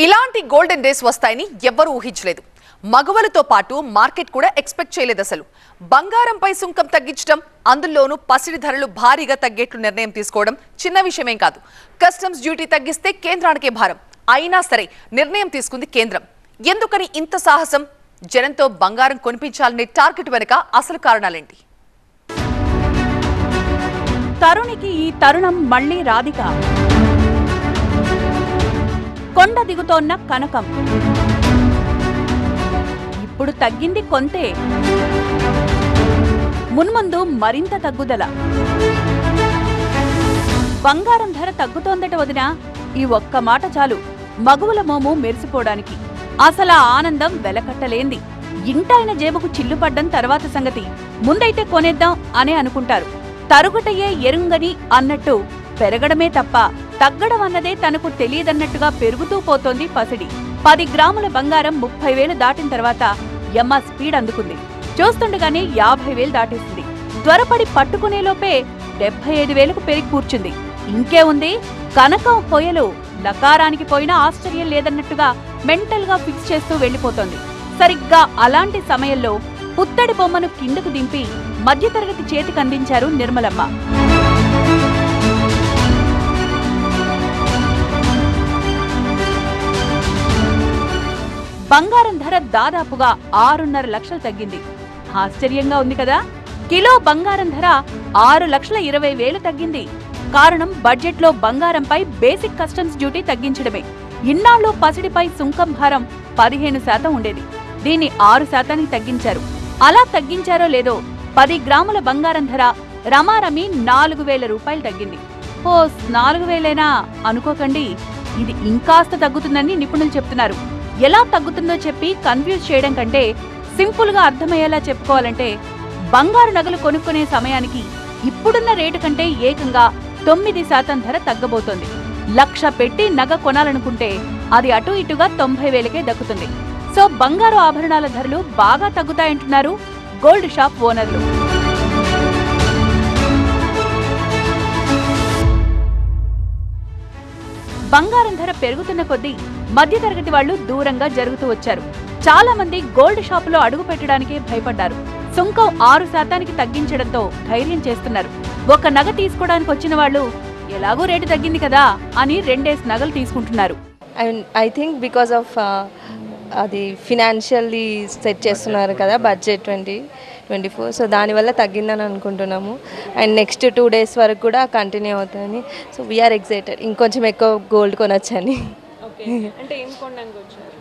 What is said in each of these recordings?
ఇలాంటి golden days వస్తాయని ఎవ్వరూ ఊహించలేదు. మగవలతో పాటు మార్కెట్ కూడా ఎక్స్పెక్ట్ చేయలేదు. అసలు బంగారంపై సుంకం తగ్గించడం, అందులోనూ పసిడి ధరలు భారీగా తగ్గేట్లు నిర్ణయం తీసుకోవడం చిన్న విషయమేం కాదు. కస్టమ్స్ డ్యూటీ తగ్గిస్తే కేంద్రానికే భారం. అయినా సరే నిర్ణయం తీసుకుంది కేంద్రం. ఎందుకని ఇంత సాహసం? జనంతో బంగారం కొనిపించాలనే టార్గెట్ వెనుక అసలు కారణాలేంటి? తరుణికి ఈ తరుణం మళ్లీ రాధిక. కొండ దిగుతోన్న కనకం ఇప్పుడు తగ్గింది కొంతే, మున్ముందు మరింత తగ్గుదల. బంగారం ధర తగ్గుతోందట వదినా, ఈ ఒక్క మాట చాలు మగువుల మోము మెరిసిపోవడానికి. అసలు ఆనందం వెలకట్టలేంది. ఇంటాయన జేబుకు చిల్లుపడ్డం తర్వాత సంగతి. ముందైతే కొనేద్దాం అనే అనుకుంటారు. తరుగుటయే ఎరుంగని అన్నట్టు పెరగడమే తప్ప తగ్గడం అన్నదే తనకు తెలియదన్నట్టుగా పెరుగుతూ పోతోంది పసిడి. 10 గ్రాముల బంగారం 30,000 దాటిన తర్వాత యమ్మ స్పీడ్ అందుకుంది. చూస్తుండగానే 50,000 దాటేసింది. త్వరపడి పట్టుకునేలోపే 75,000కు పెరిగి కూర్చుంది. ఇంకే ఉంది, కనకం హొయలు లకారానికి పోయినా ఆశ్చర్యం లేదన్నట్టుగా మెంటల్ గా ఫిక్స్ చేస్తూ వెళ్లిపోతోంది. సరిగ్గా అలాంటి సమయంలో పుత్తడి బొమ్మను కిందకు దింపి మధ్యతరగతి చేతికి అందించారు నిర్మలమ్మ. బంగారం ధర దాదాపుగా 6.5 లక్షలు తగ్గింది. ఆశ్చర్యంగా ఉంది కదా. కిలో బంగారం ధర 6,20,000 తగ్గింది. కారణం బడ్జెట్లో బంగారంపై బేసిక్ కస్టమ్స్ డ్యూటీ తగ్గించడమే. ఇన్నాళ్లు పసిడిపై సుంకం భారం 15% ఉండేది. దీన్ని 6%కి తగ్గించారు. అలా తగ్గించారో లేదో 10 గ్రాముల బంగారం ధర రమారమి 4,000 రూపాయలు తగ్గింది. ఓ 4,000 అనుకోకండి, ఇది ఇంకాస్త తగ్గుతుందని నిపుణులు చెప్తున్నారు. ఎలా తగ్గుతుందో చెప్పి కన్ఫ్యూజ్ చేయడం కంటే సింపుల్ గా అర్థమయ్యేలా చెప్పుకోవాలంటే, బంగారు నగలు కొనుక్కునే సమయానికి ఇప్పుడున్న రేటు కంటే ఏకంగా 9% ధర తగ్గబోతోంది. 1,00,000 పెట్టి నగ కొనాలనుకుంటే అది అటు ఇటుగా 90,000కే దక్కుతుంది. సో బంగారు ఆభరణాల ధరలు బాగా తగ్గుతాయంటున్నారు గోల్డ్ షాప్ ఓనర్లు. బంగారం ధర పెరుగుతున్న కొద్దీ మధ్యతరగతి వాళ్లు దూరంగా జరుగుతూ వచ్చారు. చాలా మంది గోల్డ్ షాపులో అడుగు పెట్టడానికే భయపడ్డారు. సుంకం 6%కి తగ్గించడంతో ధైర్యం చేస్తున్నారు. ఒక నగ తీసుకోవడానికి వచ్చిన వాళ్ళు ఎలాగో రేటు తగ్గింది కదా అని 2 నగలు తీసుకుంటున్నారు. ఐ థింక్ బికాస్ ఆఫ్ అది ఫినాన్షియల్లీ సెట్ చేస్తున్నారు కదా బడ్జెట్ 2024, సో దానివల్ల తగ్గిందని అనుకుంటున్నాము. అండ్ నెక్స్ట్ 2 days వరకు కూడా కంటిన్యూ అవుతుందని. సో వీఆర్ ఎక్సైటెడ్ ఇంకొంచెం ఎక్కువ గోల్డ్ కొనొచ్చని. అంటే ఏం కొనడానికి వచ్చారు?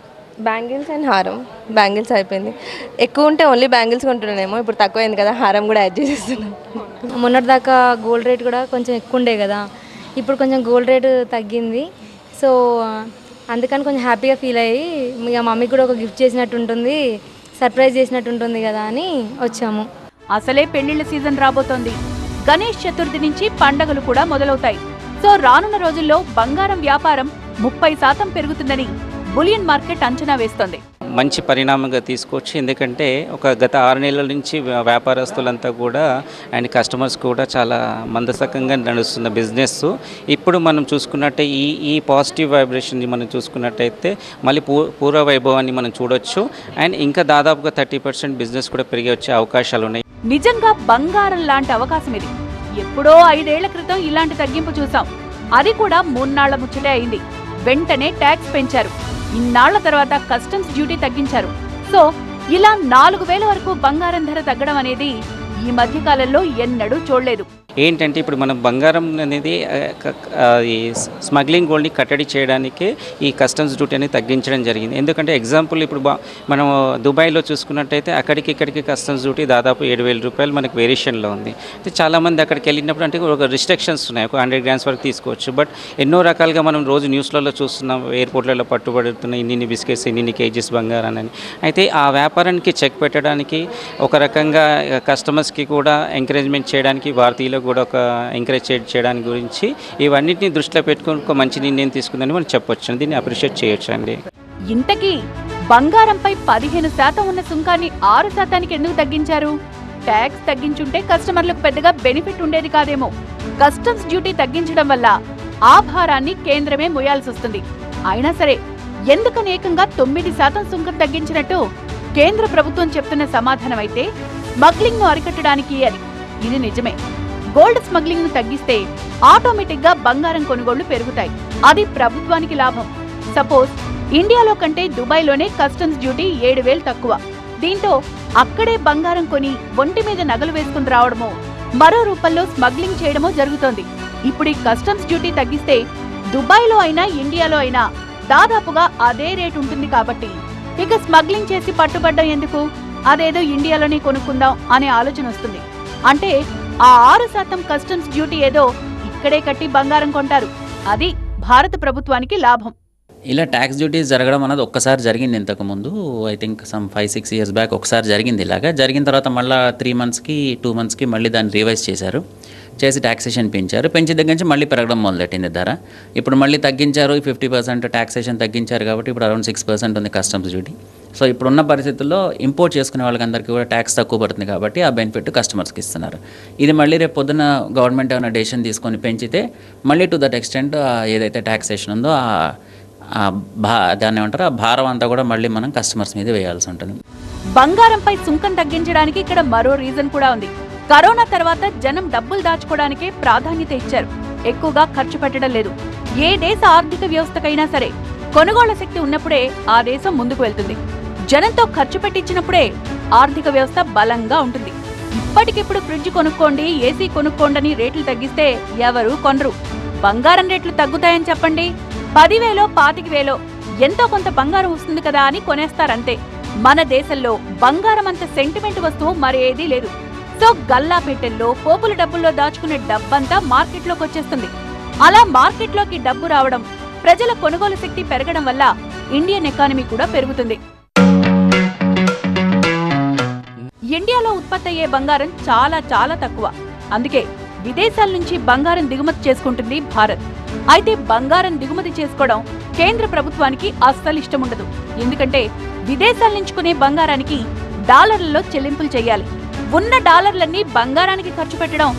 బ్యాంగిల్స్ అండ్ హారం. బ్యాంగిల్స్ అయిపోయింది, ఎక్కువ ఉంటే ఓన్లీ బ్యాంగిల్స్ కొంటున్నానేమో, ఇప్పుడు తక్కువైంది కదా హారం కూడా యాడ్ చేసేస్తున్నాం. మొన్నటిదాకా గోల్డ్ రేట్ కూడా కొంచెం ఎక్కువ ఉండే కదా, ఇప్పుడు కొంచెం గోల్డ్ రేట్ తగ్గింది. సో అందుకని కొంచెం హ్యాపీగా ఫీల్ అయ్యి ఇక మమ్మీకి కూడా ఒక గిఫ్ట్ చేసినట్టు ఉంటుంది, సర్ప్రైజ్ చేసినట్టు ఉంటుంది కదా అని వచ్చాము. అసలే పెళ్లిళ్ల సీజన్ రాబోతోంది. గణేష్ చతుర్థి నుంచి పండగలు కూడా మొదలవుతాయి. సో రానున్న రోజుల్లో బంగారం వ్యాపారం 30% పెరుగుతుందని బులియన్ మార్కెట్ అంచనా వేస్తోంది. మంచి పరిణామంగా తీసుకోవచ్చు. ఎందుకంటే గత 6 నెలల నుంచి వ్యాపారస్తులంతా కూడా అండ్ కస్టమర్స్ కూడా చాలా మందసకంగా నడుస్తున్న బిజినెస్. ఇప్పుడు మనం చూసుకున్నట్టే ఈ పాజిటివ్ వైబ్రేషన్ని మనం చూసుకున్నట్టయితే మళ్ళీ పూర్వ వైభవాన్ని మనం చూడొచ్చు. అండ్ ఇంకా దాదాపుగా 30% బిజినెస్ కూడా పెరిగే వచ్చే అవకాశాలు ఉన్నాయి. నిజంగా బంగారం లాంటి అవకాశం ఇది. ఎప్పుడో 5 ఏళ్ల క్రితం ఇలాంటి తగ్గింపు చూసాం. అది కూడా 3 నాళ్ల ముచ్చటే అయింది. వెంటనే ట్యాక్స్ పెంచారు. ఇన్నాళ్ల తర్వాత కస్టమ్స్ డ్యూటీ తగ్గించారు. సో ఇలా 4,000 వరకు బంగారం ధర తగ్గడం అనేది ఈ మధ్యకాలంలో ఎన్నడూ చూడలేదు. ఏంటంటే ఇప్పుడు మనం బంగారం అనేది ఈ స్మగ్లింగ్ గోల్డ్ని కట్టడి చేయడానికి ఈ కస్టమ్స్ డ్యూటీ అనేది తగ్గించడం జరిగింది. ఎందుకంటే ఎగ్జాంపుల్ ఇప్పుడు మనం దుబాయ్లో చూసుకున్నట్టయితే ఇక్కడికి కస్టమ్స్ డ్యూటీ దాదాపు 7,000 రూపాయలు మనకు వేరియేషన్లో ఉంది. చాలామంది అక్కడికి వెళ్ళినప్పుడు అంటే ఒక రిస్ట్రిక్షన్స్ ఉన్నాయి, ఒక 100 grams వరకు తీసుకోవచ్చు. బట్ ఎన్నో రకాలుగా మనం రోజు న్యూస్లలో చూస్తున్నాం, ఎయిర్పోర్ట్లలో పట్టుబడుతున్న ఇన్ని బిస్కెట్స్, ఇన్ని కేజీస్ బంగారం అని. అయితే ఆ వ్యాపారానికి చెక్ పెట్టడానికి ఒక రకంగా కస్టమర్స్కి కూడా ఎంకరేజ్మెంట్ చేయడానికి భారతీయులు కూడా ఒక ఎంకరేజ్ చేయడానికి గురించి ఇవన్నిటిని దృష్టిలో పెట్టుకుని ఒక మంచి నిర్ణయం తీసుకుందని మనం చెప్పొచ్చు. దీన్ని అప్రిషియేట్ చేయొచ్చు అండి. ఇంతకీ బంగారంపై 15% ఉన్న సుంకాన్ని 6%కి ఎందుకు తగ్గించారు? ట్యాక్స్ తగ్గించుంటే కస్టమర్లకు పెద్దగా బెనిఫిట్ ఉండేది కాదేమో. కస్టమ్స్ డ్యూటీ తగ్గించడం వల్ల ఆ భారాన్ని కేంద్రమే మోయాల్సి వస్తుంది. అయినా సరే ఎందుకని ఏకంగా 9% సుంకం తగ్గించినట్టు కేంద్ర ప్రభుత్వం చెప్తున్న సమాధానం అయితే స్మగ్లింగ్ ను అరికట్టడానికి అని. ఇది నిజమే. గోల్డ్ స్మగ్లింగ్ ను తగ్గిస్తే ఆటోమేటిక్ గా బంగారం కొనుగోళ్లు పెరుగుతాయి. అది ప్రభుత్వానికి లాభం. సపోజ్ ఇండియాలో కంటే దుబాయ్లోనే కస్టమ్స్ డ్యూటీ 7,000 తక్కువ. దీంతో అక్కడే బంగారం కొని ఒంటి మీద నగలు వేసుకుని రావడమో మరో రూపంలో స్మగ్లింగ్ చేయడమో జరుగుతోంది. ఇప్పుడు ఈ కస్టమ్స్ డ్యూటీ తగ్గిస్తే దుబాయ్లో అయినా ఇండియాలో అయినా దాదాపుగా అదే రేటు ఉంటుంది. కాబట్టి ఇక స్మగ్లింగ్ చేసి పట్టుబడ్డం ఎందుకు, అదేదో ఇండియాలోనే కొనుక్కుందాం అనే ఆలోచన వస్తుంది. అంటే ఆ 6% కస్టమ్స్ డ్యూటీ ఏదో ఇక్కడే కట్టి బంగారం కొంటారు. అది భారత ప్రభుత్వానికి లాభం. ఇలా ట్యాక్స్ డ్యూటీస్ జరగడం అనేది ఒక్కసారి జరిగింది ఇంతకుముందు. I think some 5-6 years back ఒకసారి జరిగింది ఇలాగా. జరిగిన తర్వాత మళ్ళీ 3 monthsకి 2 monthsకి మళ్ళీ దాన్ని రివైజ్ చేశారు. చేసి ట్యాక్సేషన్ పెంచారు. పెంచి దగ్గర నుంచి మళ్ళీ పెరగడం మొదలెట్టింది ధర. ఇప్పుడు మళ్ళీ తగ్గించారు. 50% ట్యాక్సేషన్ తగ్గించారు కాబట్టి ఇప్పుడు అరౌండ్ 6% ఉంది కస్టమ్స్ డ్యూటీ. సో ఇప్పుడున్న పరిస్థితుల్లో ఇంపోర్ట్ చేసుకునే వాళ్ళకందరికీ కూడా ట్యాక్స్ తక్కువ పడుతుంది కాబట్టి ఆ బెనిఫిట్ కస్టమర్స్కి ఇస్తున్నారు. ఇది మళ్ళీ రేపు పొద్దున గవర్నమెంట్ ఏమైనా డెసిషన్ తీసుకొని పెంచితే మళ్ళీ టు దట్ ఎక్స్టెంట్ ఏదైతే ట్యాక్సేషన్ ఉందో దాన్ని ఏమంటారు ఆ భారం అంతా కూడా మళ్ళీ మనం కస్టమర్స్ మీద వేయాల్సి ఉంటుంది. బంగారంపై సుంకం తగ్గించడానికి ఇక్కడ మరో రీజన్ కూడా ఉంది. కరోనా తర్వాత జనం డబ్బులు దాచుకోవడానికే ప్రాధాన్యత ఇచ్చారు. ఎక్కువగా ఖర్చు పెట్టడం లేదు. ఏ దేశ ఆర్థిక వ్యవస్థకైనా సరే కొనుగోళ్ల శక్తి ఉన్నప్పుడే ఆ దేశం ముందుకు వెళ్తుంది. జనంతో ఖర్చు పెట్టించినప్పుడే ఆర్థిక వ్యవస్థ బలంగా ఉంటుంది. ఇప్పటికిప్పుడు ఫ్రిడ్జ్ కొనుక్కోండి, ఏసీ కొనుక్కోండి అని రేట్లు తగ్గిస్తే ఎవరూ కొనరు. బంగారం రేట్లు తగ్గుతాయని చెప్పండి, 10,000 25,000 ఎంతో కొంత బంగారం వస్తుంది కదా అని కొనేస్తారంతే. మన దేశంలో బంగారం అంత సెంటిమెంట్ వస్తువు మరేదీ లేదు. సో గల్లా పెట్టెల్లో పోపుల డబ్బుల్లో దాచుకునే డబ్బంతా మార్కెట్లోకి వచ్చేస్తుంది. అలా మార్కెట్లోకి డబ్బు రావడం, ప్రజల కొనుగోలు శక్తి పెరగడం వల్ల ఇండియన్ ఎకానమీ కూడా పెరుగుతుంది. ఇండియాలో ఉత్పత్తి అయ్యే బంగారం చాలా చాలా తక్కువ. అందుకే విదేశాల నుంచి బంగారం దిగుమతి చేసుకుంటుంది భారత్. అయితే బంగారం దిగుమతి చేసుకోవడం కేంద్ర ప్రభుత్వానికి అస్సలు ఇష్టముండదు. ఎందుకంటే విదేశాల నుంచి కొనే బంగారానికి డాలర్లలో చెల్లింపులు చేయాలి. ఉన్న డాలర్లన్నీ బంగారానికి ఖర్చు పెట్టడం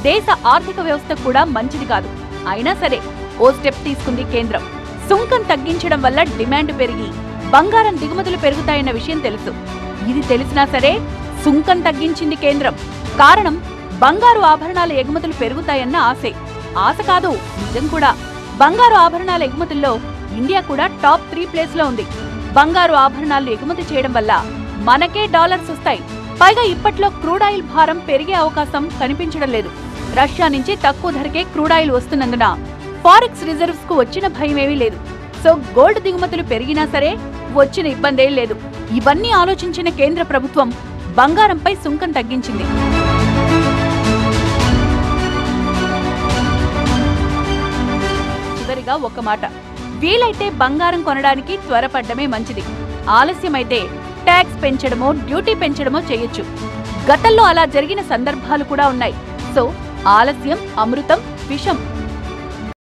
దేశ ఆర్థిక వ్యవస్థ కూడా మంచిది కాదు. అయినా సరే ఓ స్టెప్ తీసుకుంది కేంద్రం. సుంకం తగ్గించడం వల్ల డిమాండ్ పెరిగి బంగారం దిగుమతులు పెరుగుతాయన్న విషయం తెలుసు. ఇది తెలిసినా సరే సుంకం తగ్గించింది కేంద్రం. కారణం బంగారు ఆభరణాల ఎగుమతులు పెరుగుతాయన్న ఆశే. ఆశ కాదు, నిజం కూడా. బంగారు ఆభరణాల ఎగుమతుల్లో ఇండియా కూడా టాప్ 3 ప్లేస్లో ఉంది. బంగారు ఆభరణాలు ఎగుమతి చేయడం వల్ల మనకే డాలర్స్ వస్తాయి. పైగా ఇప్పట్లో క్రూడ్ ఆయిల్ భారం పెరిగే అవకాశం కనిపించడం లేదు. రష్యా నుంచి తక్కువ ధరకే క్రూడ్ ఆయిల్ వస్తున్నందున ఫారెక్స్ రిజర్వ్స్ కు వచ్చిన భయమేమీ లేదు. సో గోల్డ్ దిగుమతులు పెరిగినా సరే వచ్చిన ఇబ్బందేం లేదు. ఇవన్నీ ఆలోచించిన కేంద్ర ప్రభుత్వం బంగారంపై సుంకం తగ్గించింది. చివరిగా ఒక మాట, వీలైతే బంగారం కొనడానికి త్వరపడ్డమే మంచిది. ఆలస్యమైతే ట్యాక్స్ పెంచడమో డ్యూటీ పెంచడమో చేయొచ్చు. గతంలో అలా జరిగిన సందర్భాలు కూడా ఉన్నాయి. సో ఆలస్యం అమృతం విషం.